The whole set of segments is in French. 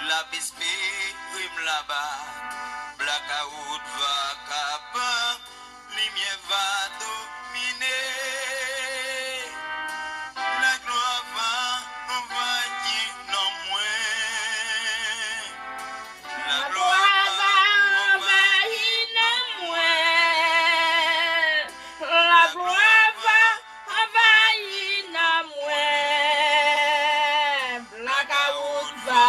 La esprit là-bas, blackout va capable, lumière va dominer. La gloire va envahir non moins. La gloire va envahir non moins. La gloire va envahir non moins. Blackout va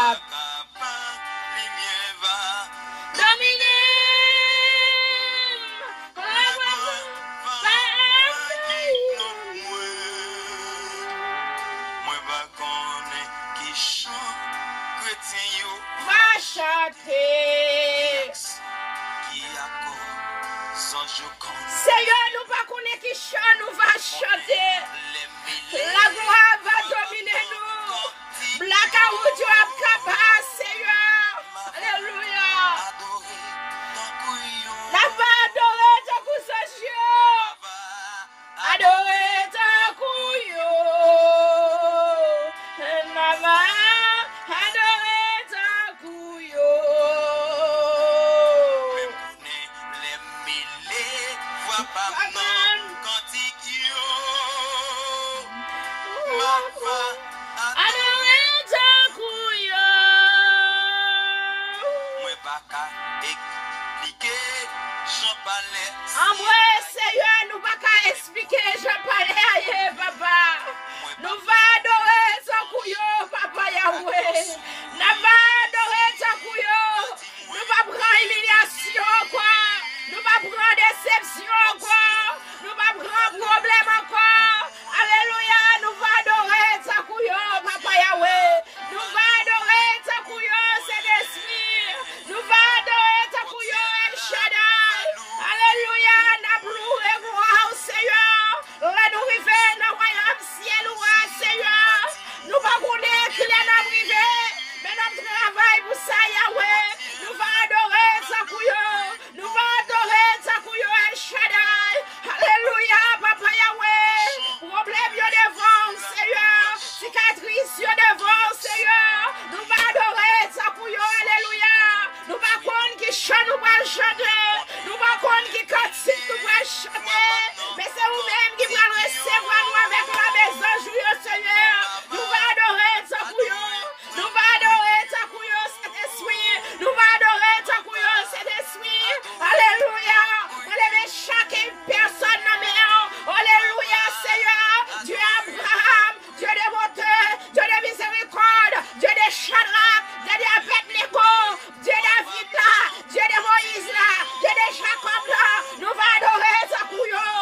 Seigneur, nous va connaître qui chante, nous va chanter. La gloire va dominer nous. Blackout, tu as capable, Seigneur. Alléluia. La va adorer ton coup, Seigneur. Adorer ton couillon. La va adorer ton couillon. Seigneur, nous va expliquer, je parlais, papa. Nous va adorer son couillon, papa Yahweh. Nous va adorer son couillon. Nous va prendre humiliation, quoi. Nous va prendre déception, quoi. Nous va prendre problème encore. Alléluia, nous va adorer son couillon, papa Yahweh. Nous va adorer son couillon, Saint-Esprit. Nous va adorer son couillon, El Shaddai. Alléluia, n'a plus gloire, Seigneur. Là, nous vivons dans le royaume ciel, Seigneur. Nous va connaître qu'il y a dans le mais notre travail pour ça, Yahweh. Nous va adorer sa couillon. Nous va adorer sa couillon, El Shaddai. Alléluia, papa Yahweh. Problème yo devant, Seigneur. Cicatrice yo devant, Seigneur. Nous va adorer sa couillon, alléluia. Nous va connaître qui chante, nous va chanter. Nous va connaître qui cantique, nous va chanter. Mais c'est vous-même qui va recevoir nous avec la maison, joyeux Seigneur. Nous va adorer sa couillon. Nous va adorer ta couillon, Saint-Esprit. Nous va adorer ta couillon, Saint-Esprit. Alléluia. Enlevez chaque personne dans mes mains. Alléluia, Seigneur. Dieu Abraham, Dieu de bonté, Dieu de miséricorde, Dieu de Shadrach, Dieu de Abednego, Dieu de David là, Dieu de Moïse là, Dieu de Jacob là. Nous va adorer ta couillon.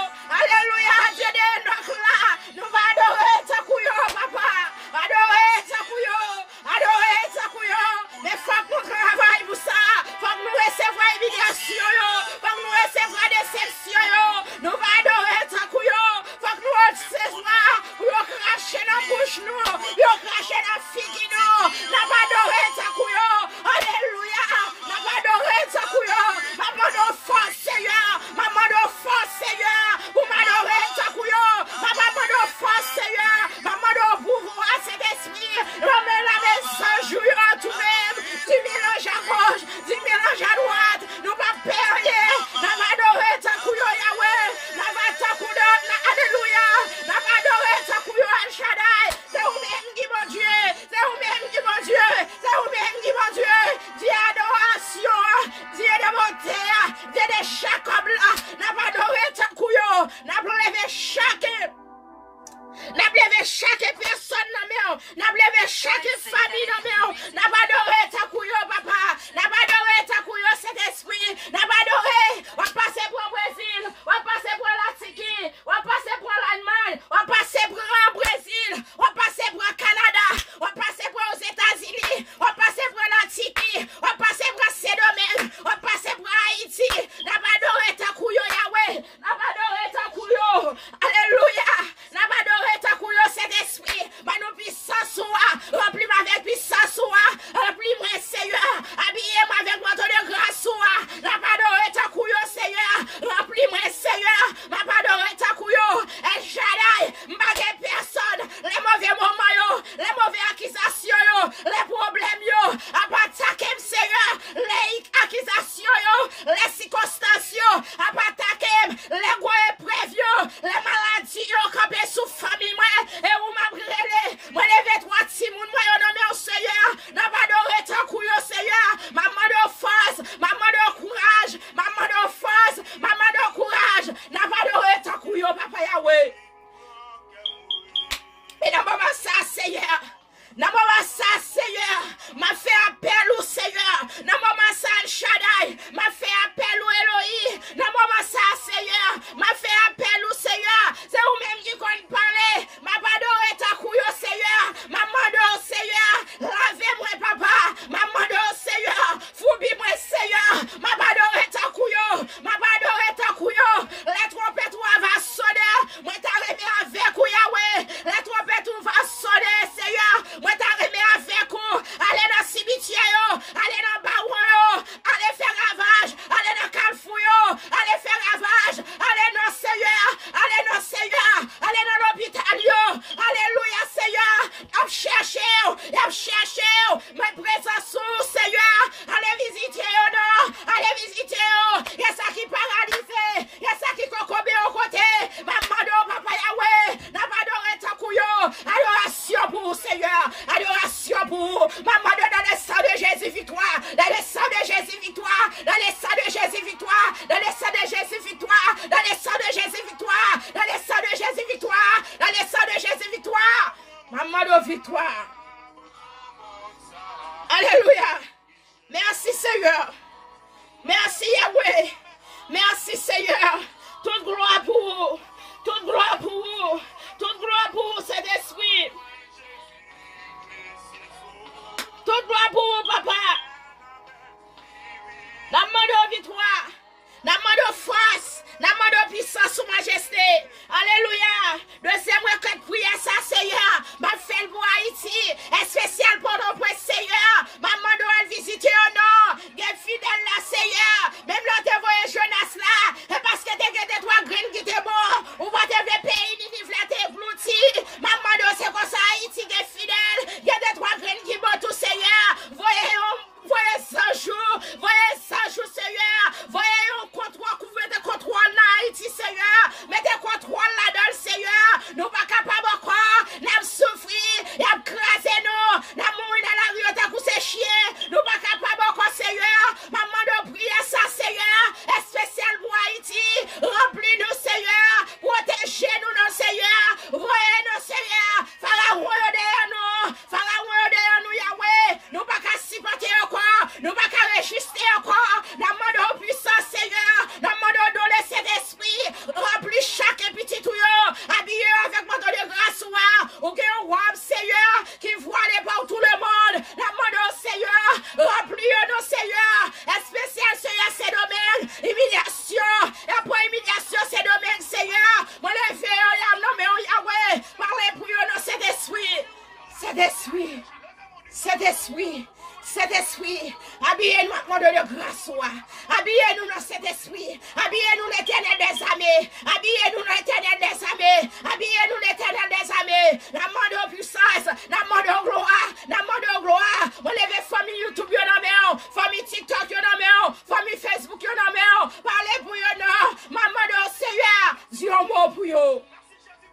armées. Habillez-nous dans l'éternel des armées. Habillez-nous l'éternel des armées. N'a demandé puissance. N'a demandé gloire. N'a demandé gloire. On lève famille YouTube, yon en met. Famille TikTok, yon en met. Famille Facebook, yon en met. Parlez pour yon, non. Maman de Seigneur. Dis un mot pour yon.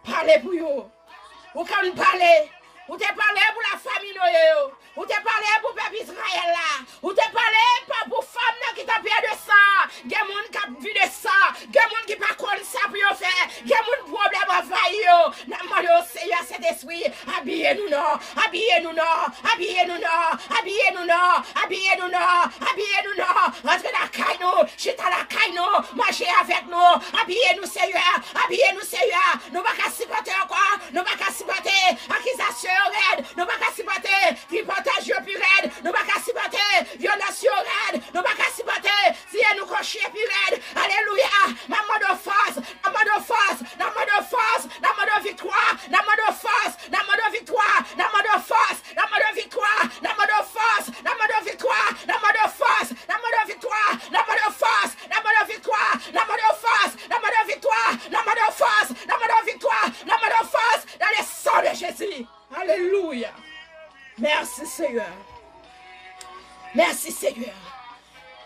Parlez pour yon. Ou quand vous parlez. Ou te parlé pour la famille Noé. Ou te parlé pour le peuple Israël là. Ou te parlé pas pour femme qui t'a perdu de ça. Gen moun qui a vu de ça. Gen moun qui pas connu ça pour yon faire. Gen moun problème à faillir. N'a demandé au Seigneur cet esprit. Habillez-nous non. Habillez-nous non. Habillez-nous non. Habillez-nous non. Habillez-nous non. Habillez-nous non. Rentrez dans la caille nous. Chita la caille nous. Marchez avec nous. Habillez-nous Seigneur. Habillez-nous Seigneur. Nous pas qu'à supporter encore. Nous pas qu'à supporter. Accusation raide. Nous pas qu'à supporter. Tripotage plus raide. Nous pas qu'à supporter. Violation raide. Nous pas qu'à supporter. Si elle nous coche plus raide. Alléluia. Maman de force. Maman de force. Maman de force. Maman de victoire. Maman de force. Maman de victoire. Maman de force. Maman de victoire. Maman de force. Maman de victoire. Maman de force. Maman de victoire. Maman de force. Maman de victoire. Maman de force. Maman de victoire. Maman de force. Maman de victoire. Maman de force. Dans le sang de Jésus. Alléluia. Merci Seigneur. Merci Seigneur.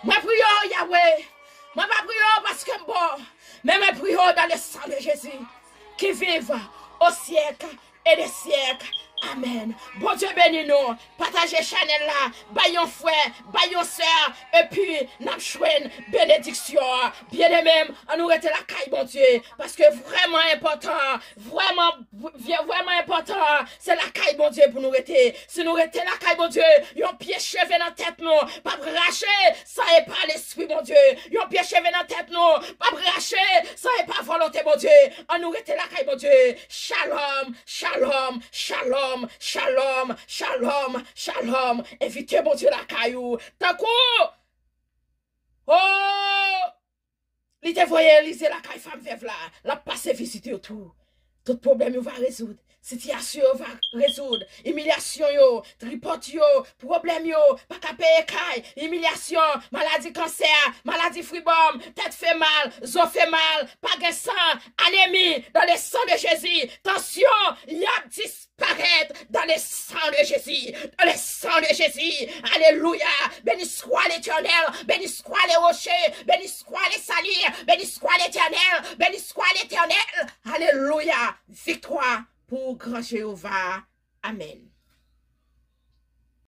Moi prions Yahweh. Moi pas prions parce que bon. Mais moi prions dans le sang de Jésus. Qui vive au siècle et des siècles. Amen. Bon Dieu bénis nous. Partagez Chanel là. Bayon frère, bayon sœur. Et puis, n'a chouenne bénédiction. Bien aimé, on nous rete la caille, bon Dieu. Parce que vraiment important, vraiment important, c'est la caille, bon Dieu, pour nous rete. Si nous rete la caille, bon Dieu, yon pied cheveux dans la tête, nous. Pas bracher, ça est pas l'esprit, bon Dieu. Yon pied cheveux dans la tête, nous. Pas bracher, ça est pas volonté, bon Dieu. On nous rete la caille, bon Dieu. Shalom, shalom, shalom. Shalom, shalom, shalom. Invitez mon Dieu la caillou. Tant coup. Oh. Il te voyait lisez la caille femme veuve là. La passe visiter tout. Tout problème va résoudre. Situation va résoudre. Humiliation yo, tripote yo, problème yo, pas qu'à payer caille, humiliation, maladie cancer, maladie fribom, tête fait mal, zo fait mal, pas de sang, anémie, dans le sang de Jésus, tension, y a disparaître dans le sang de Jésus, dans le sang de Jésus, alléluia, béni soit l'Éternel, béni soit les rochers, béni soit les saliers, béni soit l'Éternel, béni soit l'Éternel, alléluia, victoire pour grand Jéhovah. Amen.